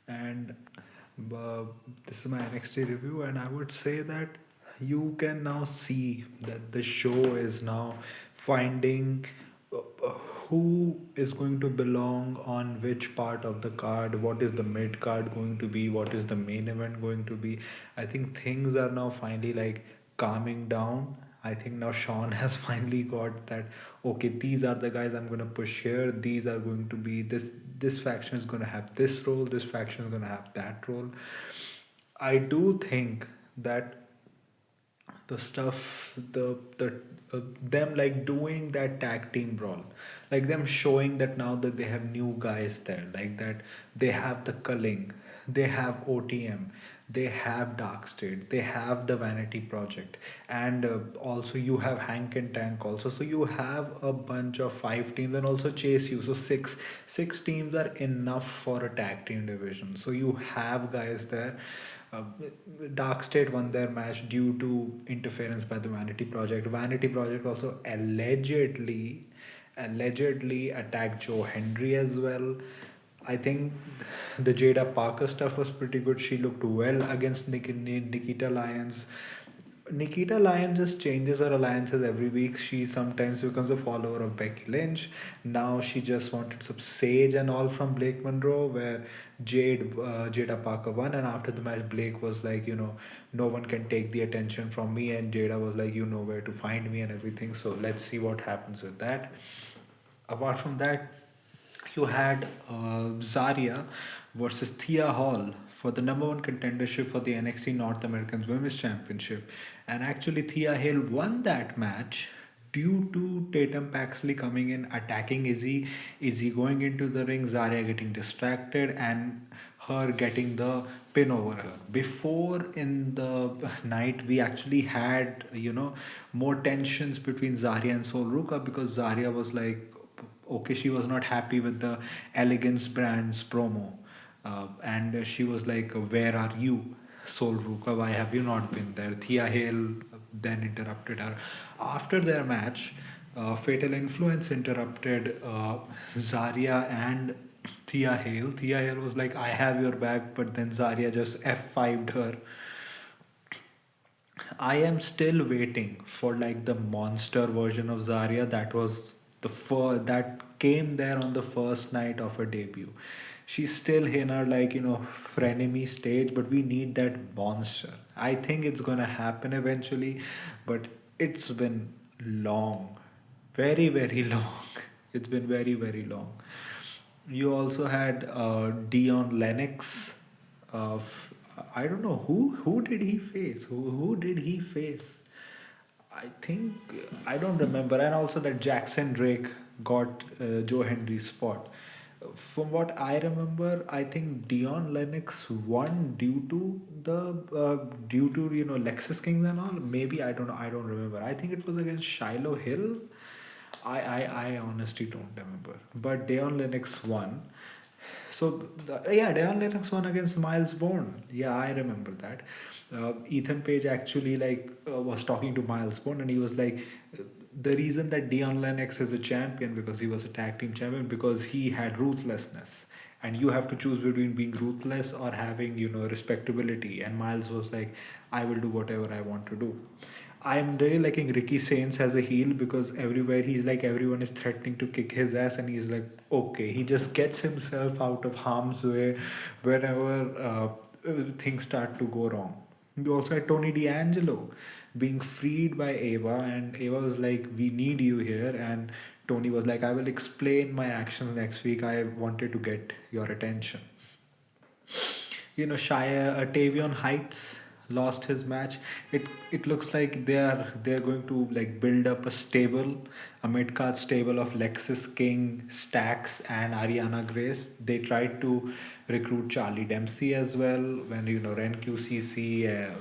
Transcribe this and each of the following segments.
and uh, this is my NXT review, and I would say that you can now see that the show is now finding uh, who is going to belong on which part of the card, what is the mid card going to be, what is the main event going to be. I think things are now finally like calming down. I think now Sean has finally got that, okay, these are the guys I'm going to push here. These are going to be this faction is going to have this role, this faction is going to have that role. I do think that the stuff the them like doing that tag team brawl, like them showing that now that they have new guys there, like that they have the culling, they have OTM, they have Dark State, they have the Vanity Project, and also you have Hank and Tank also, so you have a bunch of five teams and also Chase You, so six teams are enough for a tag team division, so you have guys there. uh, Dark State won their match due to interference by the Vanity Project. Vanity Project also allegedly attacked Joe Hendry as well. I think the Jada Parker stuff was pretty good. She looked well against Nikita Lyons. Nikita Lyons just changes her alliances every week. She sometimes becomes a follower of Becky Lynch. Now she just wanted some sage and all from Blake Monroe, where Jada Parker won, and after the match, Blake was like, no one can take the attention from me, and Jada was like, you know where to find me and everything. So let's see what happens with that. Apart from that, you had Zarya versus Thea Hall for the number one contendership for the NXT North American Women's Championship. And actually, Thea Hale won that match due to Tatum Paxley coming in, attacking Izzy, Izzy going into the ring, Zarya getting distracted, and her getting the pin over her. Before in the night, we actually had, more tensions between Zarya and Sol Ruka because Zarya was like, okay, she was not happy with the Elegance brand's promo, and she was like, where are you, Sol Ruka, why have you not been there? Thea Hale then interrupted her after their match. Fatal Influence interrupted Zarya and Thea Hale was like, I have your back, but then Zarya just F5'd her. I am still waiting for like the monster version of Zarya that came there on the first night of her debut. She's still in her like frenemy stage, but we need that monster. I think it's gonna happen eventually, but it's been long, very long. It's been very long. You also had Dion Lennox. I don't know who did he face. Who did he face? I think I don't remember. And also that Jackson Drake got Joe Henry's spot. From what I remember, I think Dion Lennox won due to Lexus Kings and all. Maybe I don't know. I don't remember. I think it was against Shiloh Hill. I honestly don't remember. But Dion Lennox won. So yeah, Deion Lennox won against Miles Bourne. Yeah, I remember that. Ethan Page actually was talking to Miles Bourne, and he was like, the reason that Deion Lennox is a champion because he was a tag team champion because he had ruthlessness, and you have to choose between being ruthless or having respectability. And Miles was like, I will do whatever I want to do. I'm really liking Ricky Saints as a heel because everywhere he's like everyone is threatening to kick his ass and he's like okay, he just gets himself out of harm's way whenever things start to go wrong. You also had Tony D'Angelo being freed by Ava, and Ava was like, we need you here, and Tony was like, I will explain my actions next week, I wanted to get your attention. Shia Tavion Heights lost his match. It looks like they're going to like build up a stable, a mid card stable of Lexus King, Stax, and Ariana Grace. They tried to recruit Charlie Dempsey as well when Ren QCC,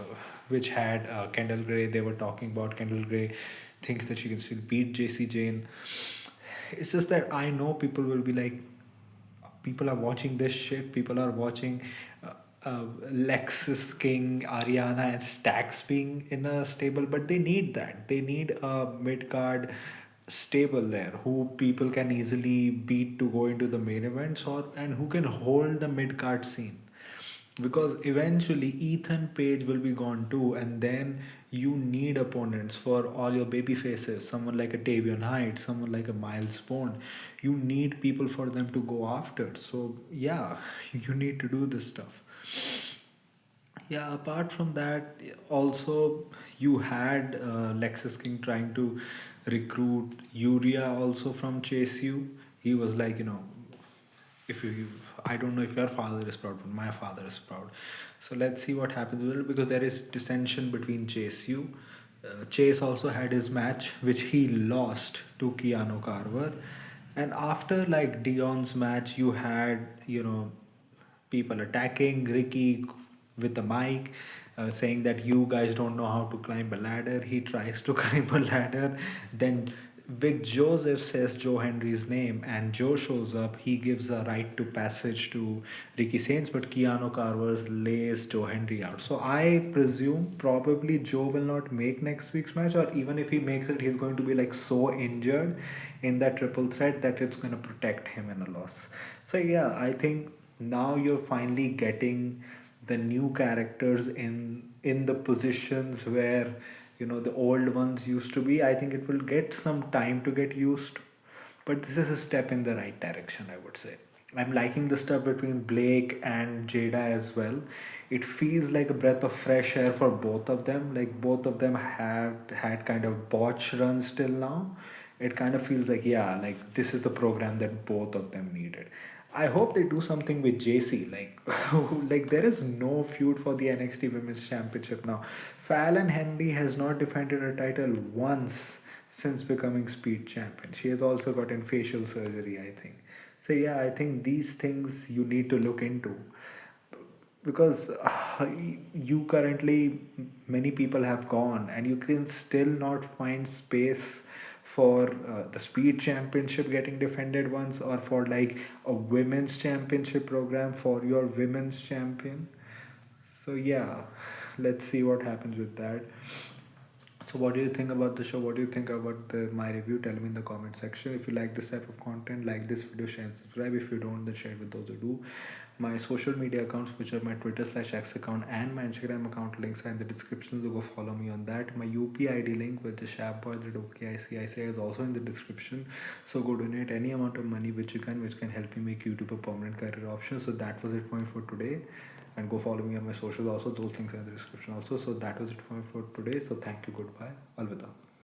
which had Kendall Gray. They were talking about Kendall Gray thinks that she can still beat JC Jane. It's just that I know people will be like, people are watching this shit. People are watching Lexus King, Ariana, and Stax being in a stable, but they need that. They need a mid card stable there who people can easily beat to go into the main events, or and who can hold the mid card scene. because eventually Ethan Page will be gone too, and then you need opponents for all your baby faces. Someone like a Tavion Heights, someone like a Miles Bond. You need people for them to go after. So yeah, you need to do this stuff. Yeah, apart from that, also you had Lexus King trying to recruit Uria also from Chase U. He was like, if you, I don't know if your father is proud, but my father is proud. So let's see what happens with it, because there is dissension between Chase U. Chase also had his match, which he lost to Keanu Carver. And after like Dion's match, you had, people attacking Ricky with the mic, saying that you guys don't know how to climb a ladder. He tries to climb a ladder. Then Vic Joseph says Joe Henry's name, and Joe shows up. He gives a right to passage to Ricky Saints, but Keanu Carver's lays Joe Henry out. So I presume probably Joe will not make next week's match, or even if he makes it, he's going to be like so injured in that triple threat that it's going to protect him in a loss. So yeah, I think now you're finally getting the new characters in the positions where the old ones used to be. I think it will get some time to get used to, but this is a step in the right direction, I would say. I'm liking the stuff between Blake and Jada as well. It feels like a breath of fresh air for both of them. Like both of them have had kind of botch runs till now. It kind of feels like, yeah, like this is the program that both of them needed. I hope they do something with JC. Like, like there is no feud for the NXT Women's Championship now. Fallon Henley has not defended her title once since becoming Speed Champion. She has also gotten facial surgery, I think. So yeah, I think these things you need to look into, because you currently, many people have gone and you can still not find space for the Speed Championship getting defended once, or for like a women's championship program for your women's champion. So yeah, let's see what happens with that. So what do you think about the show? What do you think about my review? Tell me in the comment section. If you like this type of content, like this video, share and subscribe. If you don't, then share it with those who do. My social media accounts, which are my Twitter/X account and my Instagram account, links are in the description. So go follow me on that. My UPI ID link with the Shabboy, the OKICICI is also in the description. So go donate any amount of money which can help me make YouTube a permanent career option. So that was it for today, and go follow me on my socials also. Those things are in the description also. So that was it for today. So thank you, goodbye, alvida.